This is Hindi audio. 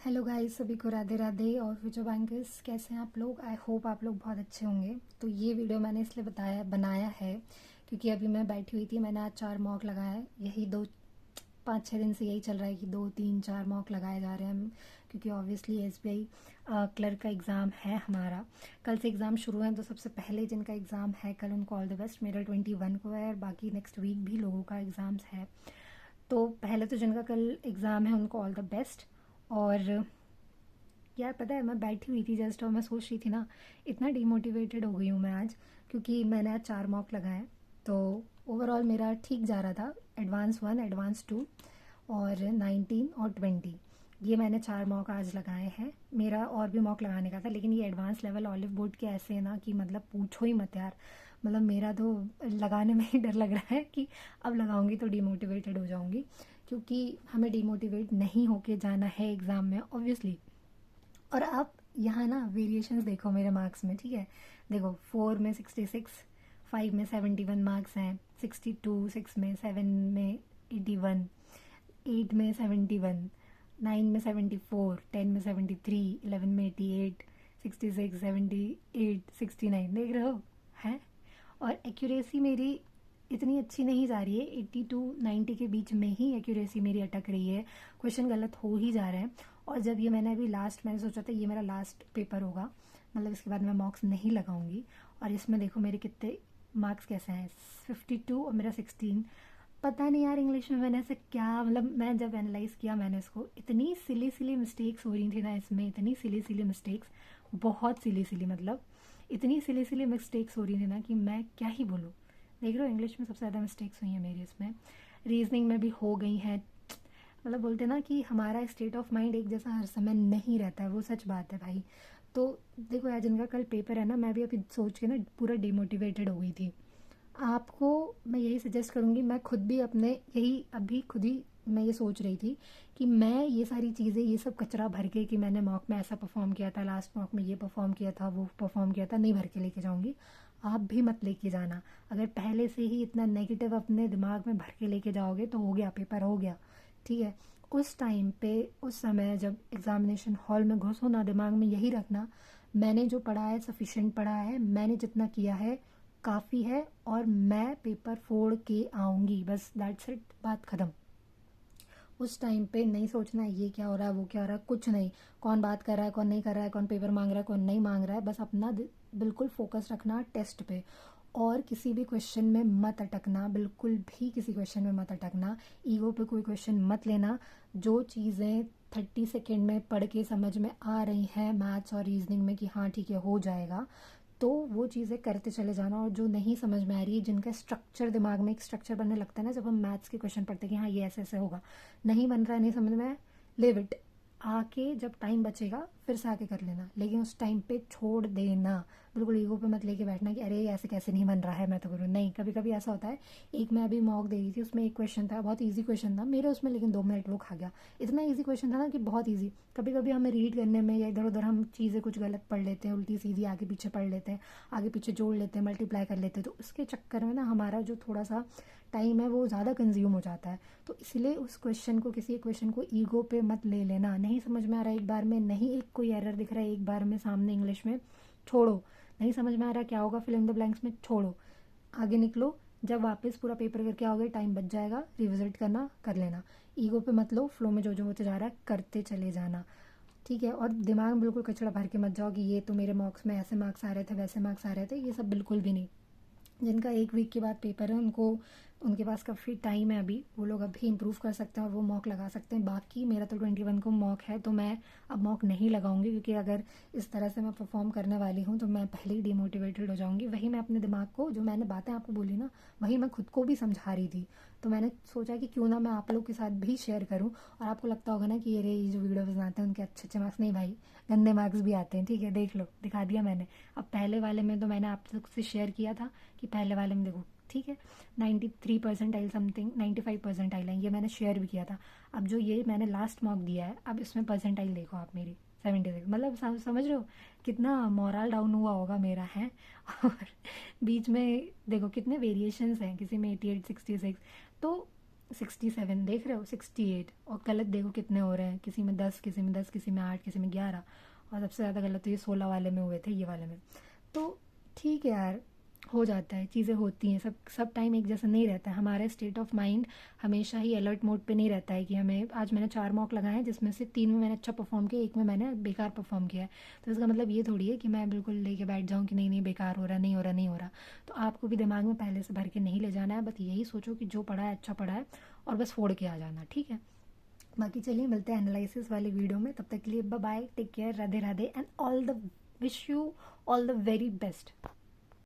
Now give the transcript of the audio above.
हेलो गाइस, सभी को राधे राधे। और फ्यूचर बैंकर्स, कैसे हैं आप लोग? आई होप आप लोग बहुत अच्छे होंगे। तो ये वीडियो मैंने इसलिए बनाया है क्योंकि अभी मैं बैठी हुई थी। मैंने आज 4 मॉक लगाया है। यही 2 5 6 दिन से यही चल रहा है कि 2 3 4 मॉक लगाए जा रहे हैं, क्योंकि ऑब्वियसली एसबीआई क्लर्क का एग्ज़ाम है हमारा। कल से एग्ज़ाम शुरू है, तो सबसे पहले जिनका एग्ज़ाम है कल, उनको ऑल द बेस्ट। मेरा 21 को है और बाकी नेक्स्ट वीक भी लोगों का एग्ज़ाम्स है। तो पहले तो जिनका कल एग्ज़ाम है उनको ऑल द बेस्ट। और यार पता है, मैं बैठी हुई थी जस्ट और मैं सोच रही थी ना, इतना डिमोटिवेटेड हो गई हूँ मैं आज, क्योंकि मैंने आज 4 मॉक लगाए। तो ओवरऑल मेरा ठीक जा रहा था। एडवांस 1, एडवांस 2 और 19 और 20, ये मैंने 4 मॉक आज लगाए हैं। मेरा और भी मॉक लगाने का था, लेकिन ये एडवांस लेवल ऑलिव बोर्ड के ऐसे है ना कि मतलब पूछो ही मत यार। मतलब मेरा तो लगाने में ही डर लग रहा है कि अब लगाऊंगी तो डिमोटिवेटेड हो जाऊंगी, क्योंकि हमें डिमोटिवेट नहीं होके जाना है एग्ज़ाम में ऑब्वियसली। और आप यहाँ ना वेरिएशंस देखो मेरे मार्क्स में, ठीक है। देखो 4 में 66, 5 में 71 मार्क्स हैं, 62, 6 में, 7 में 81, 8 में 71, 9 में 74, 10 में 73, 11 में 88, 66, 78, 69, देख रहे हो हैं। और एक्यूरेसी मेरी इतनी अच्छी नहीं जा रही है, 80 टू 90 के बीच में ही एक्यूरेसी मेरी अटक रही है। क्वेश्चन गलत हो ही जा रहे हैं। और जब ये मैंने सोचा था ये मेरा लास्ट पेपर होगा, मतलब इसके बाद मैं मॉक्स नहीं लगाऊंगी। और इसमें देखो मेरे कितने मार्क्स कैसे हैं, 52 और मेरा 16। पता नहीं यार इंग्लिश में मैंने ऐसे क्या, मतलब मैं जब एनालाइज किया मैंने इसको, इतनी सिली सिली मिस्टेक्स हो रही थी ना इसमें, इतनी सिली सिली मिस्टेक्स, बहुत सिली सिली, मतलब इतनी सिली सिली मिस्टेक्स हो रही थी ना कि मैं क्या ही बोलूँ। देख रहे हो, इंग्लिश में सबसे ज़्यादा मिस्टेक्स हुई हैं मेरी इसमें। रीजनिंग में भी हो गई हैं। मतलब बोलते ना कि हमारा स्टेट ऑफ माइंड एक जैसा हर समय नहीं रहता है, वो सच बात है भाई। तो देखो यार, जिनका कल पेपर है ना, मैं भी अभी सोच के ना पूरा डिमोटिवेटेड हो गई थी। आपको मैं यही सजेस्ट करूँगी, मैं खुद भी अपने यही अभी खुद ही मैं ये सोच रही थी कि मैं ये सारी चीज़ें, ये सब कचरा भर के कि मैंने मॉक में ऐसा परफॉर्म किया था, लास्ट मॉक में ये परफॉर्म किया था, वो परफॉर्म किया था, नहीं भर के लेके जाऊँगी। आप भी मत लेके जाना। अगर पहले से ही इतना नेगेटिव अपने दिमाग में भर के लेके जाओगे तो हो गया, पेपर हो गया, ठीक है। उस टाइम पे, उस समय जब एग्जामिनेशन हॉल में घुसो ना, दिमाग में यही रखना, मैंने जो पढ़ा है सफिशेंट पढ़ा है, मैंने जितना किया है काफ़ी है, और मैं पेपर फोड़ के आऊँगी, बस दैट्स इट, बात ख़त्म। उस टाइम पे नहीं सोचना ये क्या हो रहा है, वो क्या हो रहा है, कुछ नहीं। कौन बात कर रहा है, कौन नहीं कर रहा है, कौन पेपर मांग रहा है, कौन नहीं मांग रहा है, बस अपना बिल्कुल फोकस रखना टेस्ट पे। और किसी भी क्वेश्चन में मत अटकना, बिल्कुल भी किसी क्वेश्चन में मत अटकना। ईगो पे कोई क्वेश्चन मत लेना। जो चीज़ें 30 सेकेंड में पढ़ के समझ में आ रही हैं मैथ्स और रीजनिंग में कि हाँ ठीक है हो जाएगा, तो वो चीज़ें करते चले जाना। और जो नहीं समझ में आ रही है, जिनका स्ट्रक्चर दिमाग में एक स्ट्रक्चर बनने लगता है ना, जब हम मैथ्स के क्वेश्चन पढ़ते हैं कि हाँ ये ऐसे ऐसे होगा, नहीं बन रहा है, नहीं समझ में आया, लिव इट। आके जब टाइम बचेगा फिर से आके कर लेना, लेकिन उस टाइम पे छोड़ देना। बिल्कुल ईगो पे मत लेके बैठना कि अरे ये ऐसे कैसे नहीं बन रहा है, मैं तो करूँ नहीं। कभी कभी ऐसा होता है। एक मैं अभी मॉक दे रही थी, उसमें एक क्वेश्चन था, बहुत ईजी क्वेश्चन था मेरे उसमें, लेकिन 2 मिनट वो खा गया। इतना ईजी क्वेश्चन था ना कि बहुत ईजी। कभी कभी हमें रीड करने में या इधर उधर हम चीज़ें कुछ गलत पढ़ लेते हैं, उल्टी सीधी आगे पीछे पढ़ लेते हैं, आगे पीछे जोड़ लेते हैं, मल्टीप्लाई कर लेते हैं, तो उसके चक्कर में ना हमारा जो थोड़ा सा टाइम है वो ज़्यादा कंज्यूम हो जाता है। तो इसलिए उस क्वेश्चन को, किसी क्वेश्चन को ईगो पे मत ले लेना। नहीं समझ में आ रहा है एक बार में, नहीं एक कोई एरर दिख रहा है एक बार में सामने इंग्लिश में, छोड़ो। नहीं समझ में आ रहा क्या होगा फिल इन द ब्लैंक्स में, छोड़ो, आगे निकलो। जब वापस पूरा पेपर करके आओगे टाइम बच जाएगा, रिविजिट करना कर लेना। ईगो पे मत लो, फ्लो में जो जो होते जा रहा है करते चले जाना, ठीक है। और दिमाग में बिल्कुल कचड़ा भर के मत जाओ कि ये तो मेरे मार्क्स में ऐसे मार्क्स आ रहे थे, वैसे मार्क्स आ रहे थे, ये सब बिल्कुल भी नहीं। जिनका 1 वीक के बाद पेपर है उनको, उनके पास काफ़ी टाइम है अभी, वो लोग अभी इंप्रूव कर सकते हैं और वो मॉक लगा सकते हैं। बाकी मेरा तो 21 को मॉक है, तो मैं अब मॉक नहीं लगाऊंगी, क्योंकि अगर इस तरह से मैं परफॉर्म करने वाली हूँ तो मैं पहले ही डिमोटिवेटेड हो जाऊंगी। वही मैं अपने दिमाग को, जो मैंने बातें आपको बोली ना, वही मैं खुद को भी समझा रही थी। तो मैंने सोचा कि क्यों ना मैं आप लोग के साथ भी शेयर करूँ। और आपको लगता होगा ना कि अरे ये जो वीडियोज बनाते हैं उनके अच्छे अच्छे मार्क्स, नहीं भाई, गंदे मार्क्स भी आते हैं, ठीक है, देख लो, दिखा दिया मैंने। अब पहले वाले में तो मैंने आप लोग से शेयर किया था कि पहले वाले में देखो, ठीक है, 93% समथिंग, 95% आई, ये मैंने शेयर भी किया था। अब जो ये मैंने लास्ट मॉक दिया है, अब इसमें परसेंटाइल देखो आप मेरी, 76, मतलब समझ रहे हो कितना मॉरल डाउन हुआ होगा मेरा है। और बीच में देखो कितने वेरिएशंस हैं, किसी में 88, 66। तो 67 देख रहे हो, 68, और गलत देखो कितने हो रहे हैं, किसी में 10, किसी में 10, किसी में 8, किसी में 11, और सबसे ज़्यादा गलत तो ये 16 वाले में हुए थे, ये वाले में। तो ठीक है यार, हो जाता है, चीज़ें होती हैं, सब टाइम एक जैसा नहीं रहता है। हमारा स्टेट ऑफ माइंड हमेशा ही अलर्ट मोड पे नहीं रहता है कि हमें, आज मैंने 4 मॉक लगाए हैं जिसमें से 3 में मैंने अच्छा परफॉर्म किया, एक में मैंने बेकार परफॉर्म किया है। तो इसका मतलब ये थोड़ी है कि मैं बिल्कुल लेके बैठ जाऊँ कि नहीं नहीं बेकार हो रहा, नहीं हो रहा, नहीं हो रहा। तो आपको भी दिमाग में पहले से भर के नहीं ले जाना है, बस यही सोचो कि जो पढ़ा है अच्छा पढ़ा है, और बस फोड़ के आ जाना, ठीक है। बाकी चलिए मिलते हैं एनालिसिस वाली वीडियो में, तब तक के लिए bye bye, take care, Radhe Radhe, and all the wish you all the very best.